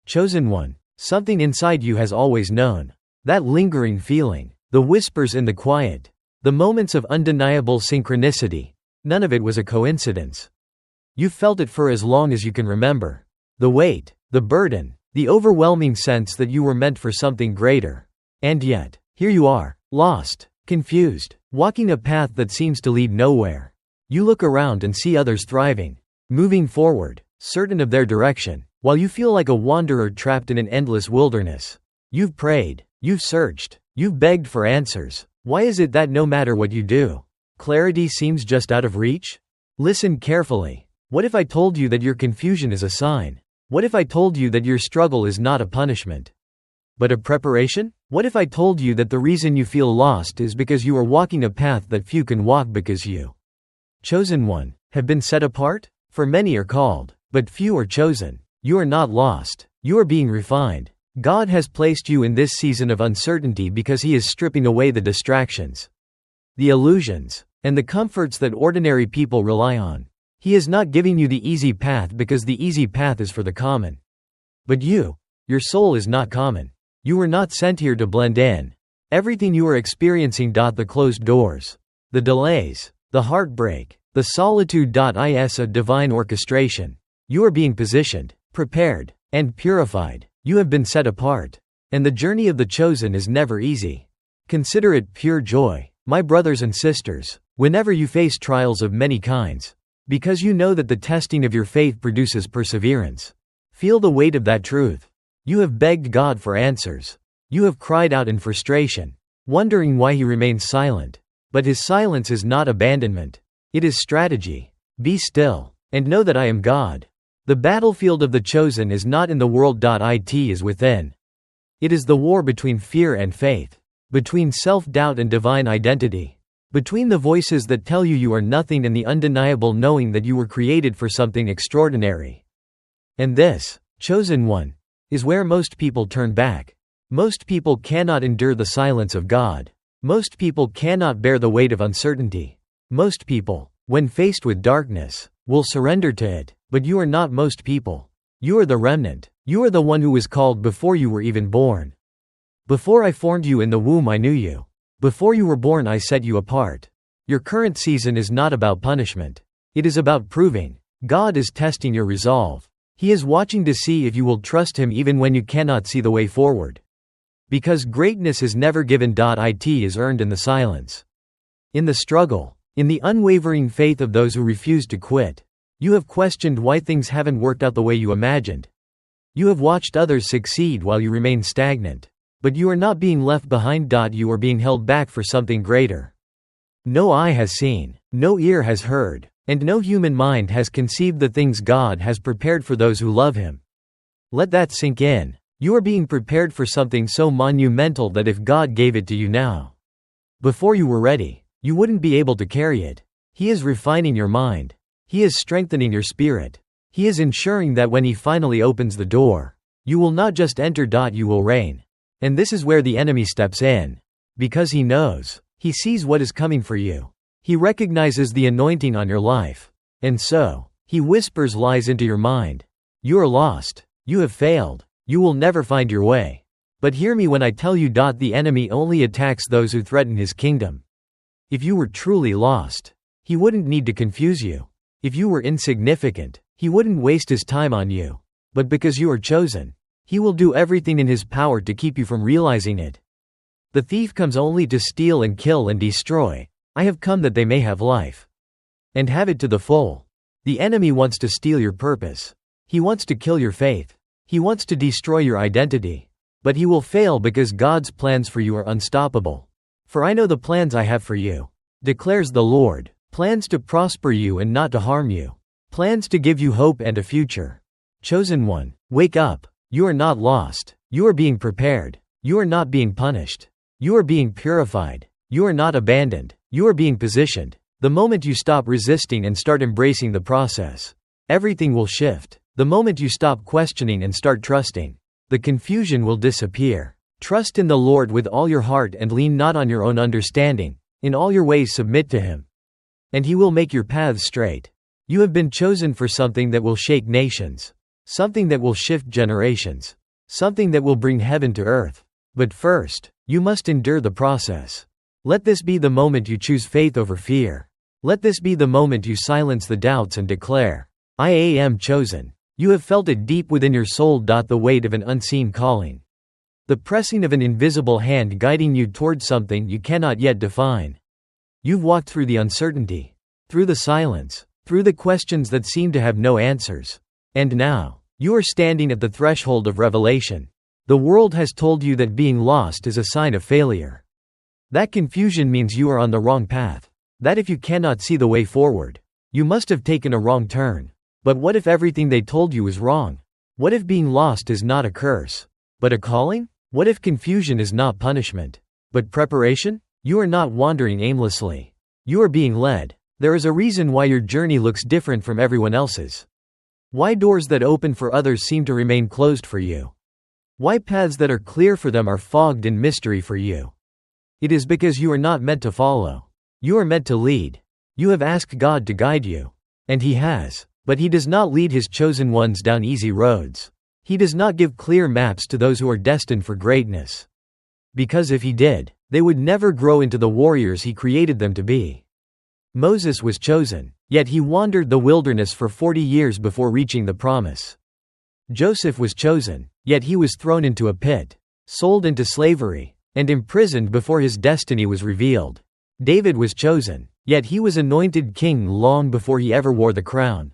Chosen one. Something inside you has always known. That lingering feeling. The whispers in the quiet. The moments of undeniable synchronicity. None of it was a coincidence. You've felt it for as long as you can remember. The weight, the burden, the overwhelming sense that you were meant for something greater. And yet, here you are, lost, confused, walking a path that seems to lead nowhere. You look around and see others thriving, moving forward, certain of their direction, while you feel like a wanderer trapped in an endless wilderness. You've prayed, you've searched, you've begged for answers. Why is it that no matter what you do, clarity seems just out of reach? Listen carefully. What if I told you that your confusion is a sign? What if I told you that your struggle is not a punishment, but a preparation? What if I told you that the reason you feel lost is because you are walking a path that few can walk because you, chosen one, have been set apart? For many are called, but few are chosen. You are not lost. You are being refined. God has placed you in this season of uncertainty because He is stripping away the distractions, the illusions, and the comforts that ordinary people rely on. He is not giving you the easy path because the easy path is for the common. But your soul is not common. You were not sent here to blend in. Everything you are experiencing, the closed doors, the delays, the heartbreak, the solitude, is a divine orchestration. You are being positioned, prepared, and purified. You have been set apart. And the journey of the chosen is never easy. Consider it pure joy, my brothers and sisters, whenever you face trials of many kinds, because you know that the testing of your faith produces perseverance. Feel the weight of that truth. You have begged God for answers. You have cried out in frustration, wondering why He remains silent. But His silence is not abandonment. It is strategy. Be still, and know that I am God. The battlefield of the chosen is not in the world. It is within. It is the war between fear and faith, between self-doubt and divine identity, between the voices that tell you you are nothing and the undeniable knowing that you were created for something extraordinary. And this, chosen one, is where most people turn back. Most people cannot endure the silence of God. Most people cannot bear the weight of uncertainty. Most people, when faced with darkness, will surrender to it. But you are not most people. You are the remnant. You are the one who was called before you were even born. Before I formed you in the womb, I knew you. Before you were born, I set you apart. Your current season is not about punishment. It is about proving. God is testing your resolve. He is watching to see if you will trust Him even when you cannot see the way forward. Because greatness is never given. It is earned in the silence, in the struggle, in the unwavering faith of those who refuse to quit. You have questioned why things haven't worked out the way you imagined. You have watched others succeed while you remain stagnant. But you are not being left behind. You are being held back for something greater. No eye has seen, no ear has heard, and no human mind has conceived the things God has prepared for those who love Him. Let that sink in. You are being prepared for something so monumental that if God gave it to you now, before you were ready, you wouldn't be able to carry it. He is refining your mind. He is strengthening your spirit. He is ensuring that when He finally opens the door, you will not just enter. You will reign. And this is where the enemy steps in. Because he knows. He sees what is coming for you. He recognizes the anointing on your life. And so, he whispers lies into your mind. You are lost. You have failed. You will never find your way. But hear me when I tell you. The enemy only attacks those who threaten his kingdom. If you were truly lost, he wouldn't need to confuse you. If you were insignificant, he wouldn't waste his time on you. But because you are chosen, he will do everything in his power to keep you from realizing it. The thief comes only to steal and kill and destroy. I have come that they may have life, and have it to the full. The enemy wants to steal your purpose. He wants to kill your faith. He wants to destroy your identity. But he will fail because God's plans for you are unstoppable. For I know the plans I have for you, declares the Lord. Plans to prosper you and not to harm you. Plans to give you hope and a future. Chosen one, wake up. You are not lost. You are being prepared. You are not being punished. You are being purified. You are not abandoned. You are being positioned. The moment you stop resisting and start embracing the process, everything will shift. The moment you stop questioning and start trusting, the confusion will disappear. Trust in the Lord with all your heart and lean not on your own understanding. In all your ways submit to Him, and He will make your paths straight. You have been chosen for something that will shake nations, Something that will shift generations. Something that will bring heaven to earth. But first, you must endure the process. Let this be the moment you choose faith over fear. Let this be the moment you silence the doubts and declare, I am chosen. You have felt it deep within your soul. The weight of an unseen calling. The pressing of an invisible hand guiding you toward something you cannot yet define. You've walked through the uncertainty, through the silence, through the questions that seem to have no answers. And now, you are standing at the threshold of revelation. The world has told you that being lost is a sign of failure. That confusion means you are on the wrong path. That if you cannot see the way forward, you must have taken a wrong turn. But what if everything they told you is wrong? What if being lost is not a curse, but a calling? What if confusion is not punishment, but preparation? You are not wandering aimlessly. You are being led. There is a reason why your journey looks different from everyone else's. Why doors that open for others seem to remain closed for you. Why paths that are clear for them are fogged in mystery for you. It is because you are not meant to follow. You are meant to lead. You have asked God to guide you. And He has. But He does not lead His chosen ones down easy roads. He does not give clear maps to those who are destined for greatness. Because if He did, they would never grow into the warriors He created them to be. Moses was chosen, yet he wandered the wilderness for 40 years before reaching the promise. Joseph was chosen, yet he was thrown into a pit, sold into slavery, and imprisoned before his destiny was revealed. David was chosen, yet he was anointed king long before he ever wore the crown.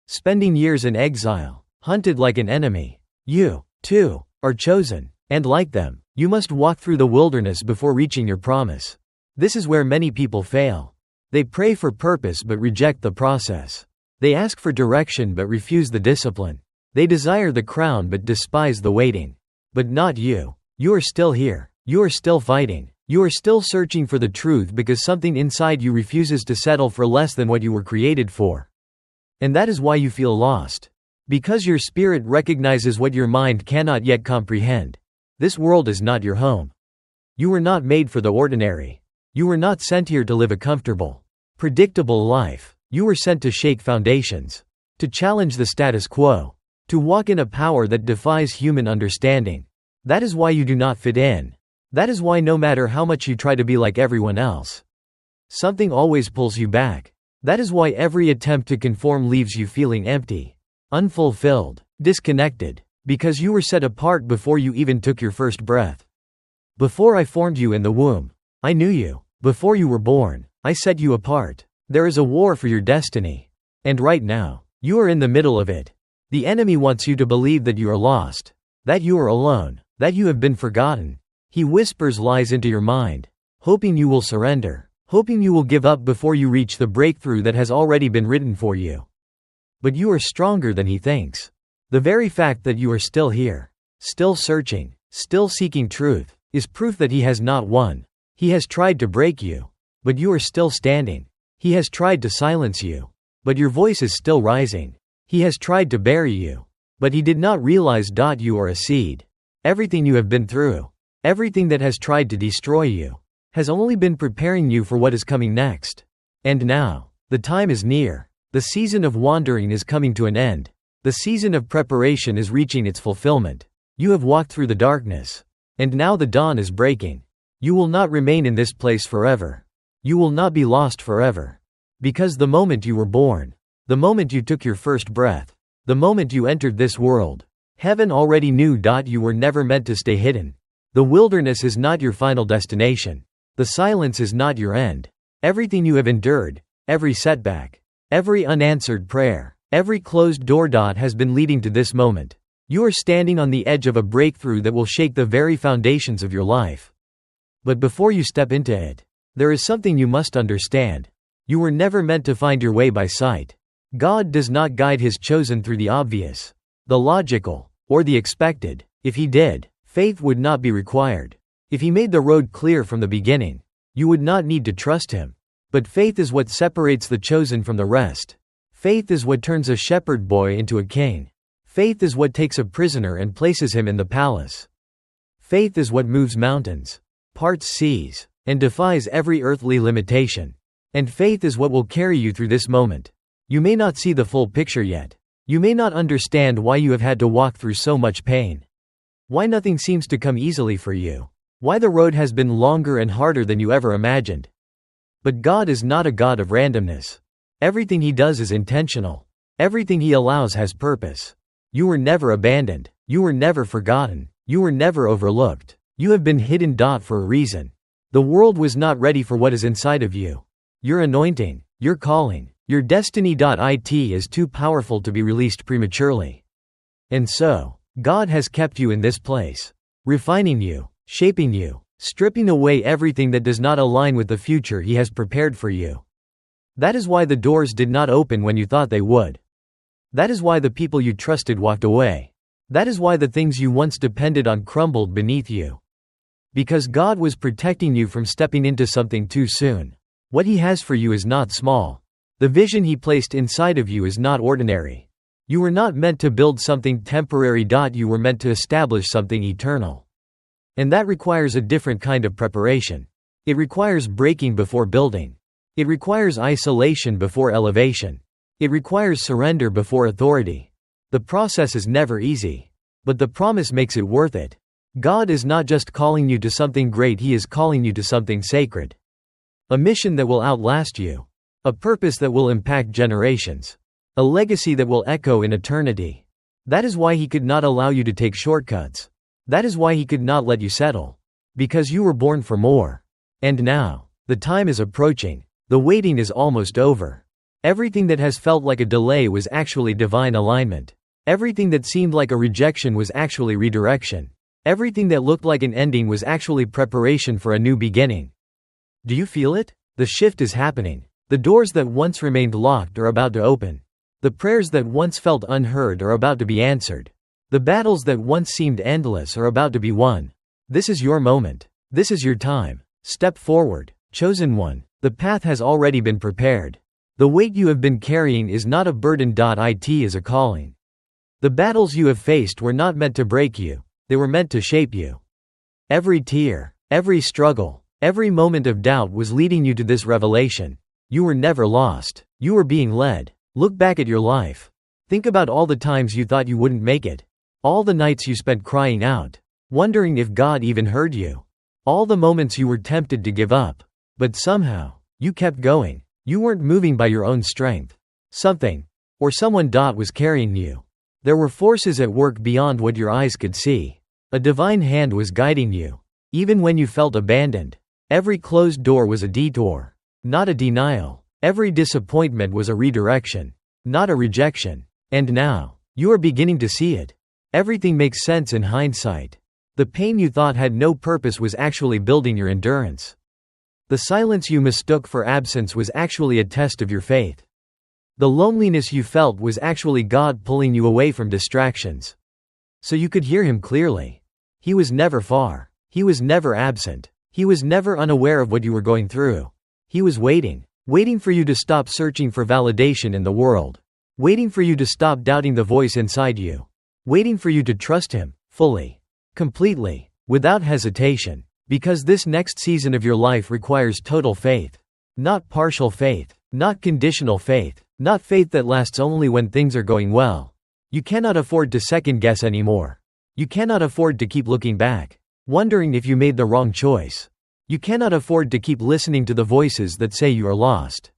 Spending years in exile, hunted like an enemy. You, too, are chosen, and like them, you must walk through the wilderness before reaching your promise. This is where many people fail. They pray for purpose but reject the process. They ask for direction but refuse the discipline. They desire the crown but despise the waiting. But not you. You are still here. You are still fighting. You are still searching for the truth because something inside you refuses to settle for less than what you were created for. And that is why you feel lost. Because your spirit recognizes what your mind cannot yet comprehend. This world is not your home. You were not made for the ordinary. You were not sent here to live a comfortable, predictable life. You were sent to shake foundations, to challenge the status quo, to walk in a power that defies human understanding. That is why you do not fit in. That is why no matter how much you try to be like everyone else, something always pulls you back. That is why every attempt to conform leaves you feeling empty, unfulfilled, disconnected, because you were set apart before you even took your first breath. Before I formed you in the womb, I knew you. Before you were born, I set you apart. There is a war for your destiny. And right now, you are in the middle of it. The enemy wants you to believe that you are lost, that you are alone, that you have been forgotten. He whispers lies into your mind, hoping you will surrender, hoping you will give up before you reach the breakthrough that has already been written for you. But you are stronger than he thinks. The very fact that you are still here, still searching, still seeking truth, is proof that he has not won. He has tried to break you, but you are still standing. He has tried to silence you, but your voice is still rising. He has tried to bury you, but he did not realize you are a seed. Everything you have been through, everything that has tried to destroy you, has only been preparing you for what is coming next. And now, the time is near. The season of wandering is coming to an end. The season of preparation is reaching its fulfillment. You have walked through the darkness, and now the dawn is breaking. You will not remain in this place forever. You will not be lost forever. Because the moment you were born, the moment you took your first breath, the moment you entered this world, heaven already knew you were never meant to stay hidden. The wilderness is not your final destination. The silence is not your end. Everything you have endured, every setback, every unanswered prayer, every closed door has been leading to this moment. You are standing on the edge of a breakthrough that will shake the very foundations of your life. But before you step into it, there is something you must understand. You were never meant to find your way by sight. God does not guide His chosen through the obvious, the logical, or the expected. If He did, faith would not be required. If He made the road clear from the beginning, you would not need to trust Him. But faith is what separates the chosen from the rest. Faith is what turns a shepherd boy into a king. Faith is what takes a prisoner and places him in the palace. Faith is what moves mountains, parts seas, and defies every earthly limitation. And faith is what will carry you through this moment. You may not see the full picture yet. You may not understand why you have had to walk through so much pain. Why nothing seems to come easily for you. Why the road has been longer and harder than you ever imagined. But God is not a God of randomness. Everything He does is intentional. Everything He allows has purpose. You were never abandoned. You were never forgotten. You were never overlooked. You have been hidden. For a reason. The world was not ready for what is inside of you. Your anointing, your calling, your destiny. It is too powerful to be released prematurely. And so, God has kept you in this place, refining you, shaping you, stripping away everything that does not align with the future He has prepared for you. That is why the doors did not open when you thought they would. That is why the people you trusted walked away. That is why the things you once depended on crumbled beneath you. Because God was protecting you from stepping into something too soon. What He has for you is not small. The vision He placed inside of you is not ordinary. You were not meant to build something temporary. You were meant to establish something eternal. And that requires a different kind of preparation. It requires breaking before building. It requires isolation before elevation. It requires surrender before authority. The process is never easy. But the promise makes it worth it. God is not just calling you to something great, He is calling you to something sacred. A mission that will outlast you. A purpose that will impact generations. A legacy that will echo in eternity. That is why He could not allow you to take shortcuts. That is why He could not let you settle. Because you were born for more. And now, the time is approaching. The waiting is almost over. Everything that has felt like a delay was actually divine alignment. Everything that seemed like a rejection was actually redirection. Everything that looked like an ending was actually preparation for a new beginning. Do you feel it? The shift is happening. The doors that once remained locked are about to open. The prayers that once felt unheard are about to be answered. The battles that once seemed endless are about to be won. This is your moment. This is your time. Step forward, chosen one. The path has already been prepared. The weight you have been carrying is not a burden. It is a calling. The battles you have faced were not meant to break you, they were meant to shape you. Every tear, every struggle, every moment of doubt was leading you to this revelation. You were never lost. You were being led. Look back at your life. Think about all the times you thought you wouldn't make it. All the nights you spent crying out, wondering if God even heard you. All the moments you were tempted to give up. But somehow, you kept going. You weren't moving by your own strength. Something, or someone was carrying you. There were forces at work beyond what your eyes could see. A divine hand was guiding you. Even when you felt abandoned. Every closed door was a detour, not a denial. Every disappointment was a redirection, not a rejection. And now, you are beginning to see it. Everything makes sense in hindsight. The pain you thought had no purpose was actually building your endurance. The silence you mistook for absence was actually a test of your faith. The loneliness you felt was actually God pulling you away from distractions. So you could hear Him clearly. He was never far. He was never absent. He was never unaware of what you were going through. He was waiting for you to stop searching for validation in the world. Waiting for you to stop doubting the voice inside you. Waiting for you to trust Him, fully, completely, without hesitation. Because this next season of your life requires total faith. Not partial faith. Not conditional faith. Not faith that lasts only when things are going well. You cannot afford to second guess anymore. You cannot afford to keep looking back, wondering if you made the wrong choice. You cannot afford to keep listening to the voices that say you are lost.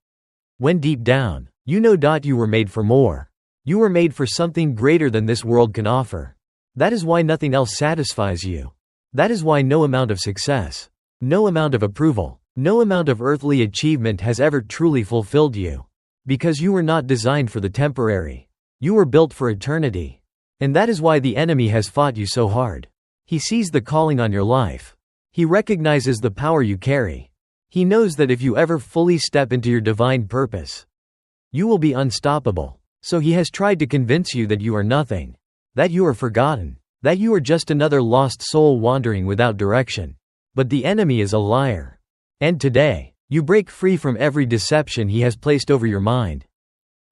When deep down, you know you were made for more. You were made for something greater than this world can offer. That is why nothing else satisfies you. That is why no amount of success, no amount of approval, no amount of earthly achievement has ever truly fulfilled you. Because you were not designed for the temporary. You were built for eternity. And that is why the enemy has fought you so hard. He sees the calling on your life. He recognizes the power you carry. He knows that if you ever fully step into your divine purpose, you will be unstoppable. So he has tried to convince you that you are nothing, that you are forgotten, that you are just another lost soul wandering without direction. But the enemy is a liar. And today, you break free from every deception he has placed over your mind.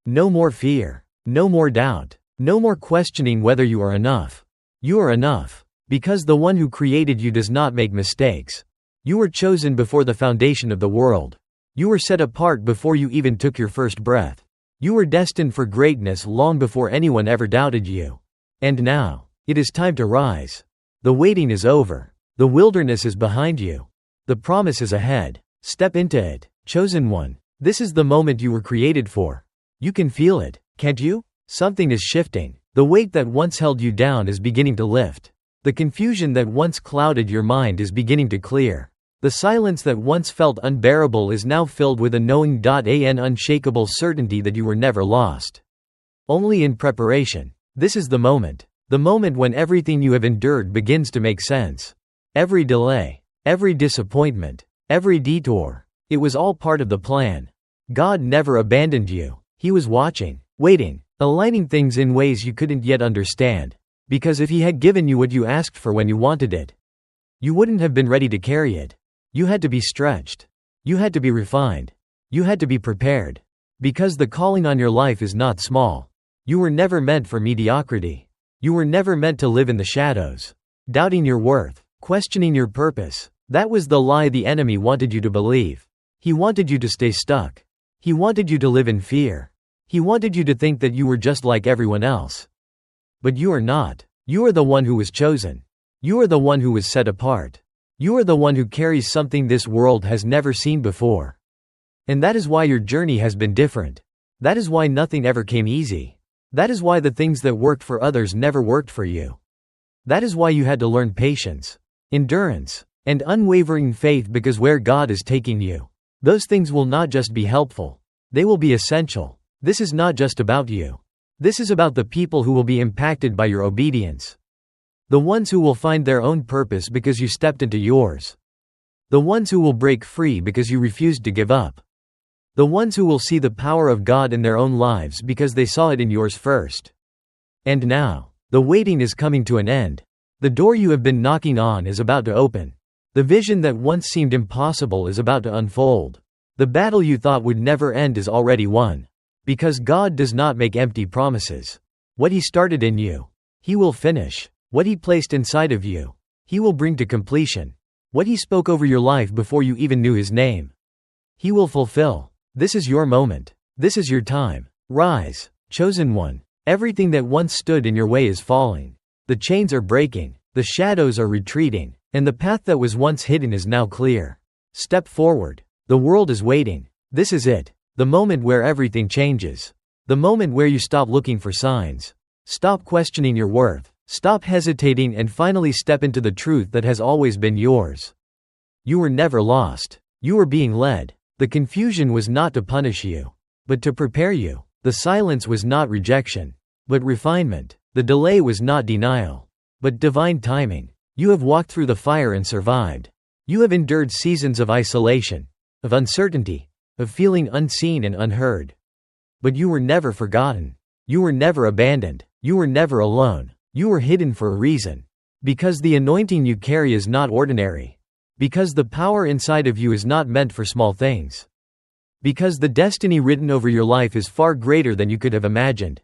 No more fear. No more doubt. No more questioning whether you are enough. You are enough. Because the one who created you does not make mistakes. You were chosen before the foundation of the world. You were set apart before you even took your first breath. You were destined for greatness long before anyone ever doubted you. And now, it is time to rise. The waiting is over. The wilderness is behind you. The promise is ahead. Step into it, chosen one. This is the moment you were created for. You can feel it, can't you? Something is shifting. The weight that once held you down is beginning to lift. The confusion that once clouded your mind is beginning to clear. The silence that once felt unbearable is now filled with a knowing, an unshakable certainty that you were never lost. Only in preparation. This is the moment when everything you have endured begins to make sense. Every delay, every disappointment, every detour, it was all part of the plan. God never abandoned you. He was watching, waiting, aligning things in ways you couldn't yet understand. Because if He had given you what you asked for when you wanted it, you wouldn't have been ready to carry it. You had to be stretched. You had to be refined. You had to be prepared. Because the calling on your life is not small. You were never meant for mediocrity. You were never meant to live in the shadows, doubting your worth, questioning your purpose. That was the lie the enemy wanted you to believe. He wanted you to stay stuck. He wanted you to live in fear. He wanted you to think that you were just like everyone else. But you are not. You are the one who was chosen. You are the one who was set apart. You are the one who carries something this world has never seen before. And that is why your journey has been different. That is why nothing ever came easy. That is why the things that worked for others never worked for you. That is why you had to learn patience, endurance, and unwavering faith, because where God is taking you, those things will not just be helpful. They will be essential. This is not just about you. This is about the people who will be impacted by your obedience. The ones who will find their own purpose because you stepped into yours. The ones who will break free because you refused to give up. The ones who will see the power of God in their own lives because they saw it in yours first. And now, the waiting is coming to an end. The door you have been knocking on is about to open. The vision that once seemed impossible is about to unfold. The battle you thought would never end is already won. Because God does not make empty promises. What He started in you, He will finish. What He placed inside of you, He will bring to completion. What He spoke over your life before you even knew His name, He will fulfill. This is your moment. This is your time. Rise, chosen one. Everything that once stood in your way is falling. The chains are breaking. The shadows are retreating. And the path that was once hidden is now clear. Step forward. The world is waiting. This is it. The moment where everything changes. The moment where you stop looking for signs. Stop questioning your worth. Stop hesitating and finally step into the truth that has always been yours. You were never lost. You were being led. The confusion was not to punish you, but to prepare you. The silence was not rejection, but refinement. The delay was not denial, but divine timing. You have walked through the fire and survived. You have endured seasons of isolation, of uncertainty, of feeling unseen and unheard. But you were never forgotten. You were never abandoned. You were never alone. You were hidden for a reason. Because the anointing you carry is not ordinary. Because the power inside of you is not meant for small things. Because the destiny written over your life is far greater than you could have imagined.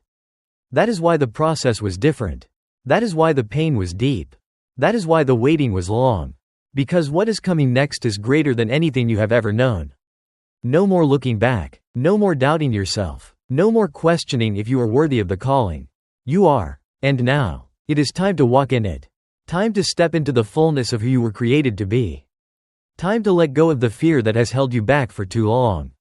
That is why the process was different. That is why the pain was deep. That is why the waiting was long. Because what is coming next is greater than anything you have ever known. No more looking back. No more doubting yourself. No more questioning if you are worthy of the calling. You are. And now, it is time to walk in it. Time to step into the fullness of who you were created to be. Time to let go of the fear that has held you back for too long.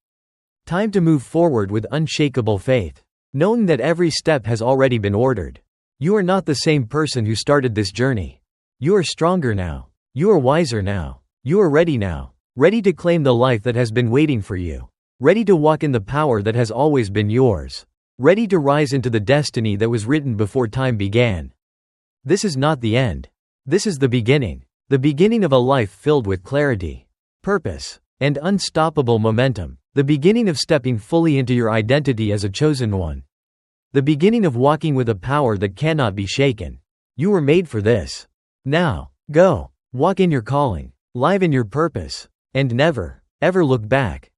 Time to move forward with unshakable faith, knowing that every step has already been ordered. You are not the same person who started this journey. You are stronger now. You are wiser now. You are ready now. Ready to claim the life that has been waiting for you. Ready to walk in the power that has always been yours. Ready to rise into the destiny that was written before time began. This is not the end. This is the beginning of a life filled with clarity, purpose, and unstoppable momentum. The beginning of stepping fully into your identity as a chosen one. The beginning of walking with a power that cannot be shaken. You were made for this. Now, go, walk in your calling, live in your purpose, and never, ever look back.